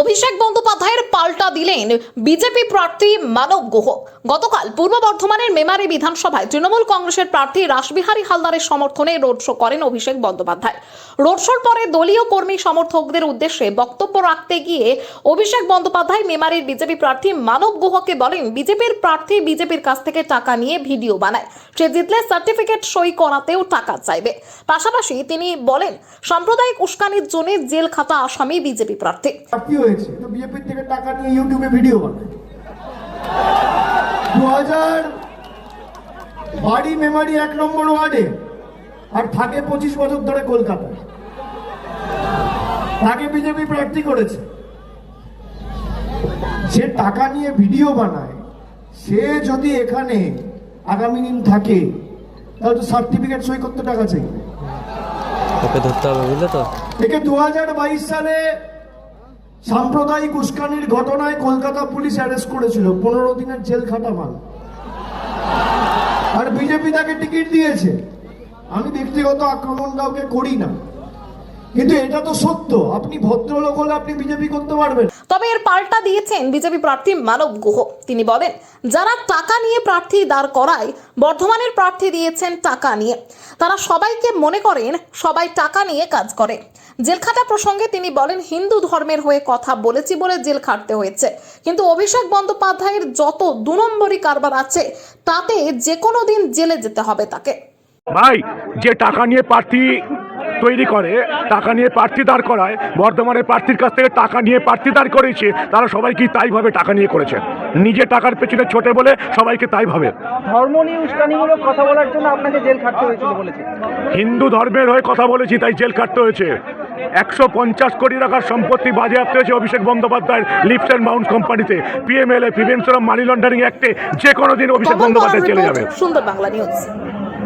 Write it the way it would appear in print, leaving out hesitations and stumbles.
অভিষেক বন্দ্যোপাধ্যায়ের পাল্টা দিলেন বিজেপি প্রার্থী মানব গুহ। গতকাল পূর্ব বর্ধমানের মেমারি বিধানসভায় তৃণমূল কংগ্রেসের প্রার্থী রাসবিহারী হালদারের সমর্থনে রোড শো করেন অভিষেক বন্দ্যোপাধ্যায়। রোড শোর পরে দলীয় কর্মী সমর্থকদের উদ্দেশ্যে বক্তব্য রাখতে গিয়ে অভিষেক বন্দ্যোপাধ্যায় মেমারির বিজেপি প্রার্থী মানব গুহকে বলেন, বিজেপির প্রার্থী বিজেপির কাছ থেকে টাকা নিয়ে ভিডিও বানায়, সে জিতলে সার্টিফিকেট সই করাতেও টাকা চাইবে। পাশাপাশি তিনি বলেন, সাম্প্রদায়িক উস্কানির জন্য জেল খাটা আসামি বিজেপি প্রার্থী। কি হয়েছে তো বিজেপি থেকে টাকা নিয়ে ইউটিউবে ভিডিও বানায়। 2000 বাড়ি মেমারি 1 নম্বর ওয়ার্ডে আর থাকে 25 বছর ধরে কলকাতা, তাকে বিজেপি প্রার্থী করেছে। সে টাকা নিয়ে ভিডিও বানায়, সে যদি এখানে আগামী দিন থাকে তাহলে তো সার্টিফিকেট সই করতে টাকা চাই, ওকে ধরতে হবে, বুঝলে তো। একে 2022 সালে সাম্প্রদায়িক উস্কানির ঘটনায় কলকাতা পুলিশ অ্যারেস্ট করেছিল, 15 দিনের জেল খাটামান, আর বিজেপি তাকে টিকিট দিয়েছে। আমি ব্যক্তিগত আক্রমণ কাউকে করি না, কিন্তু এটা তো সত্য। আপনি ভদ্রলোক হলে আপনি বিজেপি করতে পারবেন। তবে এর পাল্টা দিয়েছেন বিজেপি প্রার্থী মানব গুহ। তিনি বলেন, যারা টাকা নিয়ে প্রার্থী দাঁড় করায়, বর্ধমানের প্রার্থী দিয়েছেন টাকা নিয়ে, তারা সবাইকে মনে করেন সবাই টাকা নিয়ে কাজ করে। জেলখাটা প্রসঙ্গে তিনি বলেন, হিন্দু ধর্মের হয়ে কথা বলেছি বলে জেল খাটতে হয়েছে, কিন্তু অভিষেক বন্দ্যোপাধ্যায়ের যত 2 নম্বরই কারবার আছে তাতে যে কোনো দিন জেলে যেতে হবে তাকে। ভাই, যে টাকা নিয়ে প্রার্থী তৈরি করে, টাকা নিয়ে প্রার্থী দাঁড় করায়, বর্ধমানের প্রার্থীর কাছ থেকে টাকা নিয়ে প্রার্থী দাঁড় করেছে, তারা সবাই কি তাই ভাবে টাকা নিয়ে করেছে? নিজে টাকার পেছনে ছোটে বলে সবাইকে তাই ভাবে। ধর্ম নিয়ে উস্কানিমূলক কথা বলার জন্য আপনাকে জেল খাটতে হয়েছিল বলেছে। হিন্দু ধর্মের হয়ে কথা বলেছি তাই জেল খাটতে হয়েছে। 150 কোটি টাকার সম্পত্তি বাজেয়াপ্ত হয়েছে অভিষেক বন্দ্যোপাধ্যায়ের লিফট অ্যান্ড মাউন্ট কোম্পানিতে। PMLA, prevention of money laundering অ্যাক্টে যে কোনো দিন অভিষেক বন্দ্যোপাধ্যায় চলে যাবে। সুন্দর বাংলা নিউজ।